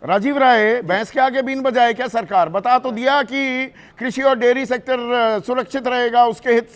राजीव राय, भैंस के आगे बीन बजाए क्या सरकार? बता तो दिया कि कृषि और डेयरी सेक्टर सुरक्षित रहेगा, उसके हित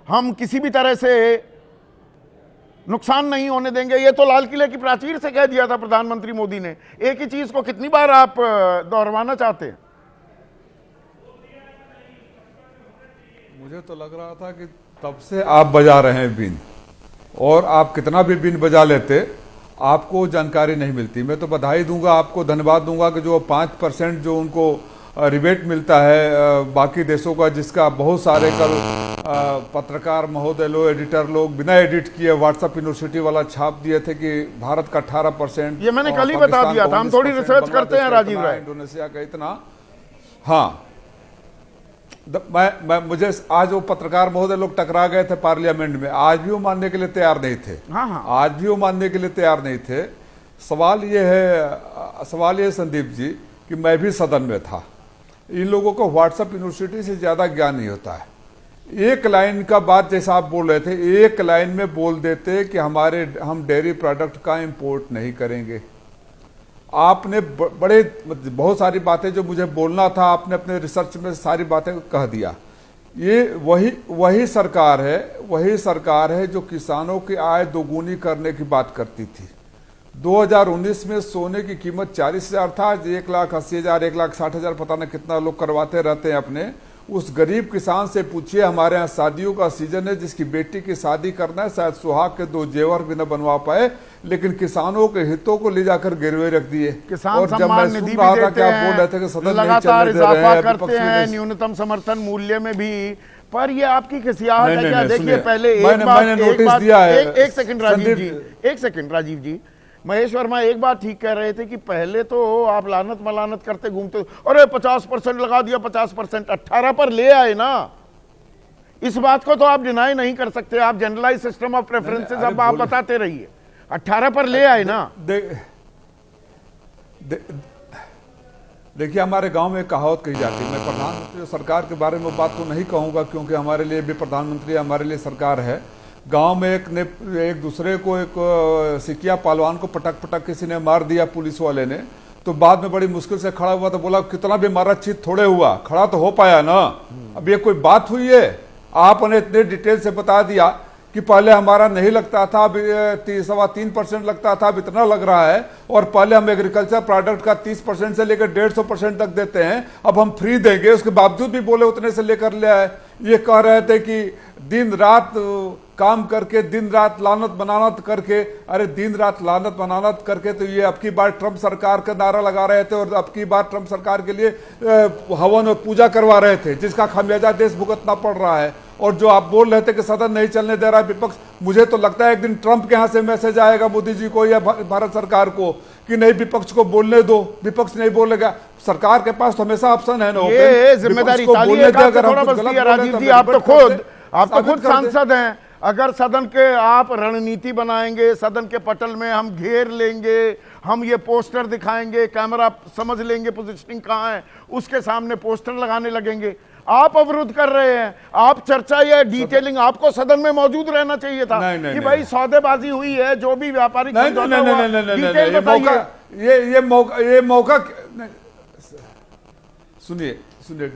हम किसी भी तरह से नुकसान नहीं होने देंगे। ये तो लाल किले की प्राचीर से कह दिया था प्रधानमंत्री मोदी ने। एक ही चीज को कितनी बार आप दोहराना चाहते हैं? मुझे तो लग रहा था कि तब से आप बजा रहे हैं बीन, और आप कितना भी बीन बजा लेते आपको जानकारी नहीं मिलती। मैं तो बधाई दूंगा, आपको धन्यवाद दूंगा कि जो 5% जो उनको रिबेट मिलता है बाकी देशों का, जिसका बहुत सारे कल पत्रकार महोदय लोग, एडिटर लोग बिना एडिट किए व्हाट्सएप यूनिवर्सिटी वाला छाप दिए थे कि भारत का 18%, ये मैंने कल ही बता दिया था। हम थोड़ी रिसर्च करते हैं राजीव राय। इंडोनेशिया का इतना। हाँ, मुझे आज वो पत्रकार महोदय लोग टकरा गए थे पार्लियामेंट में, आज भी वो मानने के लिए तैयार नहीं थे। हाँ हाँ, आज भी वो मानने के लिए तैयार नहीं थे। सवाल ये संदीप जी कि मैं भी सदन में था। इन लोगों को व्हाट्सएप यूनिवर्सिटी से ज्यादा ज्ञान नहीं होता है। एक लाइन का बात जैसा आप बोल रहे थे, एक लाइन में बोल देते कि हम डेयरी प्रोडक्ट का इंपोर्ट नहीं करेंगे। आपने बहुत सारी बातें जो मुझे बोलना था, आपने अपने रिसर्च में सारी बातें कह दिया। ये वही सरकार है जो किसानों की आय दोगुनी करने की बात करती थी। 2019 में सोने की कीमत 40,000 था, आज 1,80,000, 1,60,000, पता नहीं कितना लोग करवाते रहते हैं अपने। उस गरीब किसान से पूछिए, हमारे यहाँ शादियों का सीजन है, जिसकी बेटी की शादी करना है, शायद सुहाग के 2 जेवर भी न बनवा पाए, लेकिन किसानों के हितों को ले जाकर गिरवे रख दिए। किसान सम्मान निधि भी देते हैं, लगातार इजाफा करते हैं न्यूनतम समर्थन मूल्य में भी। पर ये आपकी खिसियाहट है क्या? देखिए, पहले एक सेकंड राजीव जी, महेश वर्मा एक बात ठीक कह रहे थे कि पहले तो आप लानत मलानत करते घूमते, अरे 50% लगा दिया, 50%, 18 पर ले आए ना। इस बात को तो आप डिनाई नहीं कर सकते। आप जनरलाइज सिस्टम ऑफ प्रेफरेंसेस अब आप बताते रहिए, 18 पर ले आए ना। देखिए, हमारे गांव में एक कहावत कही जाती है, मैं प्रधानमंत्री सरकार के बारे में बात तो नहीं कहूंगा क्योंकि हमारे लिए भी प्रधानमंत्री हमारे लिए सरकार है। गांव में एक दूसरे को, एक सिकिया पहलवान को पटक किसी ने मार दिया पुलिस वाले ने, तो बाद में बड़ी मुश्किल से खड़ा हुआ, तो बोला कितना भी मारा चीत थोड़े हुआ, खड़ा तो हो पाया ना। अब ये कोई बात हुई है? आपने इतने डिटेल से बता दिया कि पहले हमारा नहीं लगता था, अब 3.25% लगता था, अब इतना लग रहा है, और पहले हम एग्रीकल्चर प्रोडक्ट का 30% से लेकर 150% तक देते हैं, अब हम फ्री देंगे। उसके बावजूद भी बोले उतने से लेकर ले आए। ये कह रहे थे कि दिन रात काम करके, दिन रात लानत बनानत करके। अरे दिन रात लानत बनानत करके तो ये अब की बार ट्रंप सरकार का नारा लगा रहे थे, और अब की बार ट्रंप सरकार के लिए हवन और पूजा करवा रहे थे, जिसका खामियाजा देश भुगतना पड़ रहा है। और जो आप बोल रहे थे कि सदन नहीं चलने दे रहा है विपक्ष, मुझे तो लगता है एक दिन ट्रंप के यहाँ से मैसेज आएगा मोदी जी को या भारत सरकार को कि नहीं, विपक्ष को बोलने दो। विपक्ष नहीं बोलेगा, सरकार के पास तो हमेशा ऑप्शन है ना। ये जिम्मेदारी राजीव जी, आप तो खुद सांसद हैं। अगर सदन के आप रणनीति बनाएंगे, सदन के पटल में हम घेर लेंगे, हम ये पोस्टर दिखाएंगे, कैमरा समझ लेंगे पोजीशनिंग कहाँ है, उसके सामने पोस्टर लगाने लगेंगे। आप अवरुद्ध कर रहे हैं। आप चर्चा या डिटेलिंग, आपको सदन में मौजूद रहना चाहिए था कि भाई सौदेबाजी हुई है, जो भी व्यापारिक ये मौका सुनिए,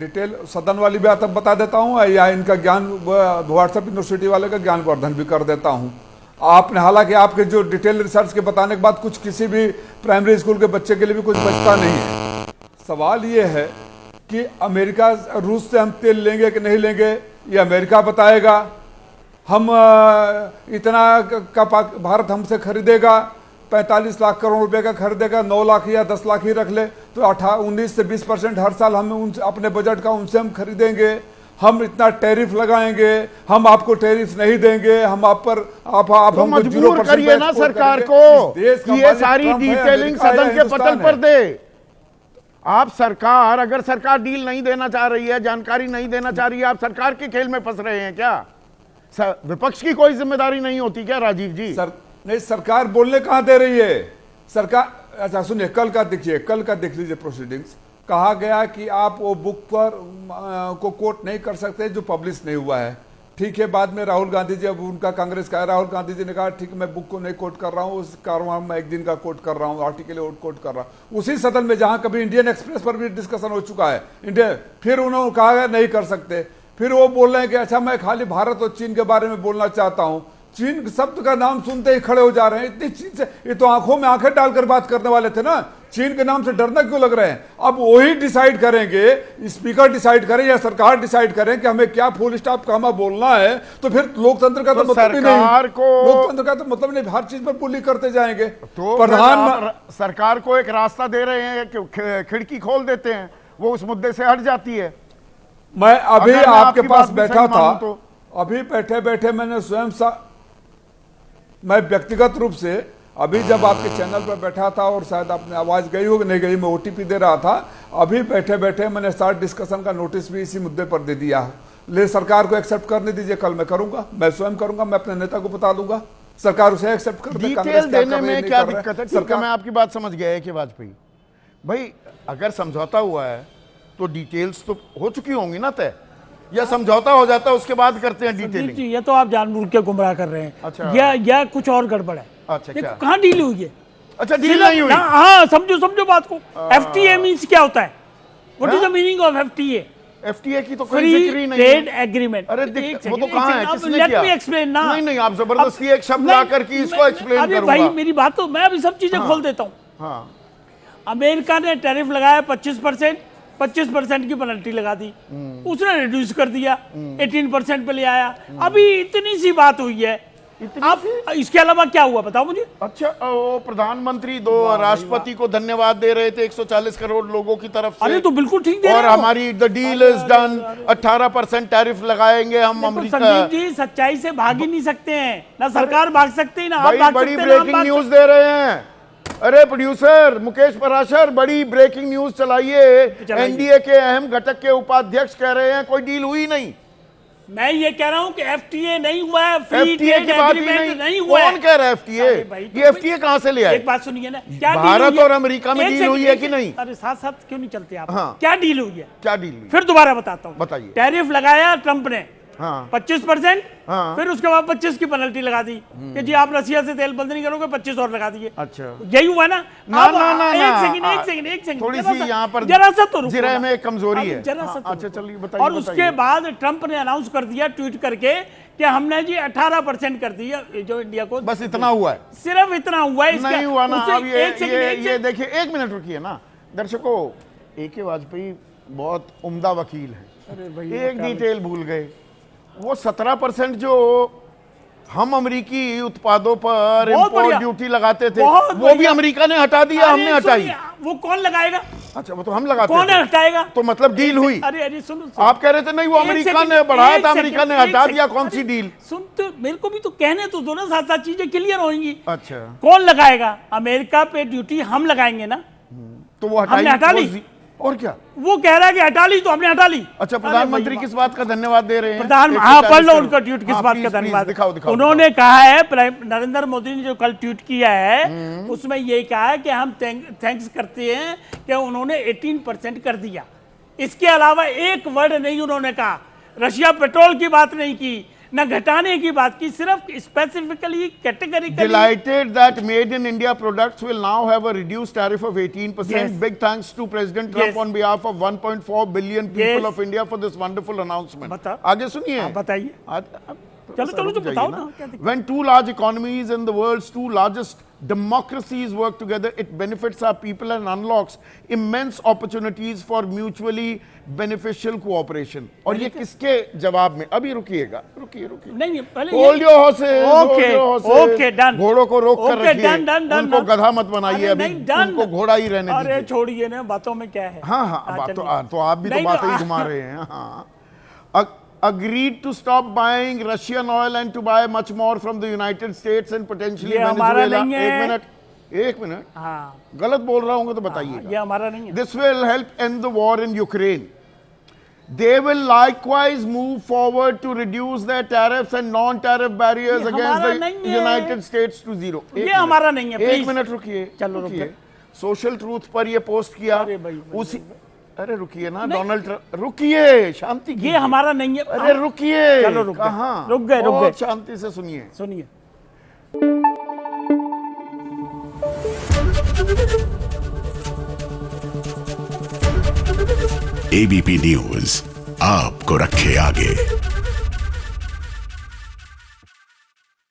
डिटेल सदन वाली बात अब बता देता हूं, या इनका ज्ञान व्हाट्सएप यूनिवर्सिटी वाले का ज्ञानवर्धन भी कर देता हूं। आपने, हालांकि आपके जो डिटेल रिसर्च के बताने के बाद कुछ किसी भी प्राइमरी स्कूल के बच्चे के लिए भी कुछ बचता नहीं है। सवाल ये है कि अमेरिका, रूस से हम तेल लेंगे कि नहीं लेंगे, ये अमेरिका बताएगा। हम इतना का भारत हमसे खरीदेगा, 45 लाख करोड़ रुपए का खरीदेगा, 9 लाख या 10 लाख ही रख ले, तो 19 से 20% हर साल हम अपने बजट का उनसे हम खरीदेंगे। हम इतना टैरिफ लगाएंगे, हम आपको टैरिफ नहीं देंगे, हम आप पर आप तो मजबूर करिए ना सरकार को कि ये सारी डिटेलिंग सदन के पटल पर दे। आप सरकार, अगर सरकार डील नहीं देना चाह रही है, जानकारी नहीं देना चाह रही है, आप सरकार के खेल में फंस रहे हैं क्या? विपक्ष की कोई जिम्मेदारी नहीं होती क्या राजीव जी? नहीं, सरकार बोलने कहां दे रही है सरकार। अच्छा सुनिए, कल का देख लीजिए प्रोसीडिंग्स। कहा गया कि आप वो बुक पर को कोट नहीं कर सकते जो पब्लिश नहीं हुआ है। ठीक है, बाद में राहुल गांधी जी, अब उनका कांग्रेस का है, राहुल गांधी जी ने कहा ठीक है मैं बुक को नहीं कोट कर रहा हूँ, उस कारवां में एक दिन का कोट कर रहा हूँ, आर्टिकल कोट कर रहा हूँ, उसी सदन में जहां कभी इंडियन एक्सप्रेस पर भी डिस्कशन हो चुका है इंडिया, फिर उन्होंने कहा नहीं कर सकते, फिर वो बोल रहे हैं कि अच्छा मैं खाली भारत और चीन के बारे में बोलना चाहता हूं। चीन शब्द का नाम सुनते ही खड़े हो जा रहे हैं, इतनी चीन से, ये तो आंखों में आंखें डालकर बात करने वाले थे ना, चीन के नाम से डरना क्यों लग रहे हैं? अब वही डिसाइड करेंगे, स्पीकर डिसाइड करें या सरकार डिसाइड करें कि हमें क्या फुल स्टॉप कहां बोलना है, तो फिर लोकतंत्र का तो मतलब ही नहीं, लोकतंत्र का तो मतलब नहीं, हर चीज पर बुली करते जाएंगे। तो प्रधान सरकार को एक रास्ता दे रहे हैं, खिड़की खोल देते हैं, वो उस मुद्दे से हट जाती है। मैं अभी आपके पास बैठा था, तो अभी बैठे बैठे मैंने स्वयं मैं व्यक्तिगत रूप से अभी जब आपके चैनल पर बैठा था, और शायद आपने आवाज गई हो कि नहीं गई, मैं ओटीपी दे रहा था, अभी बैठे बैठे मैंने स्टार्ट डिस्कशन का नोटिस भी इसी मुद्दे पर दे दिया है। ले सरकार को एक्सेप्ट करने दीजिए, कल मैं करूंगा, मैं स्वयं करूंगा, मैं अपने नेता को बता दूंगा, सरकार उसे एक्सेप्ट कर दे। डिटेल देने में क्या दिक्कत है? सरकार, मैं आपकी बात समझ गया है कि वाजपेयी भाई अगर समझौता हुआ है तो डिटेल्स तो हो चुकी होंगी ना तय, या समझौता हो जाता है उसके बाद करते हैं डिटेलिंग? ये तो आप जानबूझ के गुमराह कर रहे हैं। अच्छा, या कुछ और गड़बड़ है। अच्छा, क्या कहाँ डील हुई है? अच्छा, डील नहीं हुई। हाँ, समझो बात को। FTA मींस क्या होता है? What is the meaning of FTA? FTA की तो कोई जिक्र ही नहीं है। Free trade agreement. अरे वो तो कहाँ है, किसने किया? लेट मी एक्सप्लेन ना। नहीं, आप जबरदस्ती एक शब्द लाकर की इसको एक्सप्लेन करूंगा। अरे भाई मेरी बात तो, मैं अभी सब चीजें खोल देता हूँ। हाँ, अमेरिका ने टैरिफ लगाया 25% की पेनल्टी लगा दी, उसने रिड्यूस कर दिया 18% पे ले आया। अभी इतनी सी बात हुई है, आप इसके अलावा क्या हुआ बताओ मुझे? अच्छा, वो प्रधानमंत्री दो राष्ट्रपति को धन्यवाद दे रहे थे 140 करोड़ लोगों की तरफ से। अरे तो बिल्कुल ठीक दे रहे और हमारी the deal is done, 18% tariff लगाएंगे हम अमेरिका। संदीप जी सच्चाई से भाग ही नहीं सकते हैं, ना सरकार भाग सकते हैं ना आप भाग सकते हैं। बड़ी ब्रेकिंग न्यूज दे रहे हैं। अरे प्रोड्यूसर मुकेश पराशर, बड़ी ब्रेकिंग न्यूज चलाइए। एनडीए के अहम घटक के उपाध्यक्ष कह रहे हैं कोई डील हुई नहीं। मैं ये कह रहा हूं कि FTA नहीं हुआ है, फ्री ट्रेड एग्रीमेंट नहीं हुआ है। कौन कह रहा है FTA? ये FTA कहां से ले आए? एक बात सुनिए ना, क्या भारत और अमेरिका में डील हुई है कि नहीं? अरे साथ साथ क्यों नहीं चलते आप? हाँ। क्या डील हुई है? क्या डील हुई? फिर दोबारा बताता हूँ। बताइए। टैरिफ लगाया ट्रंप ने, हाँ। 25%, हाँ। फिर उसके बाद 25 की पेनल्टी लगा दी कि जी आप रसिया से तेल बंद नहीं करोगे, 25 और लगा दिए। अच्छा, यही हुआ ना? ना, एक सेकंड थोड़ी सी यहाँ पर जरा सा तो जिरह में कमजोरी है। जरा सा। अच्छा चलिए बताइए। और उसके बाद ट्रंप ने अनाउंस कर दिया ट्वीट करके कि हमने जी 18% कर दिया जो इंडिया को। बस इतना हुआ है? सिर्फ इतना हुआ है। नहीं हुआ ना। अब ये देखिए, एक मिनट रुकिए ना दर्शकों, AK वाजपेयी बहुत उम्दा वकील है, एक डिटेल भूल गए। वो 17% जो हम अमेरिकी उत्पादों पर इंपोर्ट ड्यूटी लगाते थे, वो भी अमेरिका ने हटा दिया, हमने हटाई। वो कौन लगाएगा? अच्छा, वो तो हम लगाते कौन हटाएगा? तो मतलब डील हुई? अरे सुनो, आप कह रहे थे नहीं वो अमेरिका ने बढ़ाया था, अमेरिका ने हटा दिया। कौन सी डील? सुन तो मेरे को भी तो कहने तो दो ना, साथ साथ चीजें क्लियर होंगी। अच्छा, कौन लगाएगा? अमेरिका पे ड्यूटी हम लगाएंगे ना, तो वो हटा ली। और क्या वो कह रहा है कि हटा ली, तो हमने हटा ली। अच्छा, प्रधानमंत्री किस बात का धन्यवाद दे रहे हैं? प्रधान, हाँ पढ़ लो उनका ट्वीट, किस बात का धन्यवाद। दिखाओ। उन्होंने कहा है, नरेंद्र मोदी ने जो कल ट्वीट किया है उसमें ये कहा है कि हम थैंक्स करते हैं कि उन्होंने 18% कर दिया। इसके अलावा एक वर्ड नहीं उन्होंने कहा, रशिया पेट्रोल की बात नहीं की, न घटाने की बात की, सिर्फ specifically categorically. Delighted that made in India products will now have a reduced tariff of 18%. Yes. Big thanks to President Trump on behalf of 1.4 billion people of India for this wonderful announcement. आगे सुनिए। बताइए। चलो जो बताओ ना। When two large economies in the world's two largest democracies work together, it benefits our people and unlocks immense opportunities for mutually beneficial cooperation. और ये किसके जवाब में? अभी रुकिएगा, रुकिए। नहीं पहले Hold your horses, okay done. घोड़ों को रोक कर रखिए, डन उनको गधा मत बनाइए, अभी उनको घोड़ा ही रहने दीजिए। अरे छोड़िए ना, बातों में क्या है। हाँ, तो आप भी तो बातें ही घुमा रहे हैं। हाँ, agreed to stop buying Russian oil and to buy much more from the United States and potentially Venezuela. एक मिनट, हाँ, गलत बोल रहा हूँ तो बताइए। ये हमारा नहीं है। This will help end the war in Ukraine. They will likewise move forward to reduce their tariffs and non-tariff barriers against the United States to zero. ये हमारा नहीं है। एक मिनट रुकिए, चलो रुकिए। सोशल ट्रूथ पर ये पोस्ट किया, अरे रुकिए ना डोनाल्ड ट्रंप, रुकिए, शांति ये कीजिए। हमारा नहीं है। अरे रुकिए, चलो रुक गए, कहाँ रुक गए, रुक गए। बहुत शांति से सुनिए। सुनिए। एबीपी न्यूज आपको रखे आगे।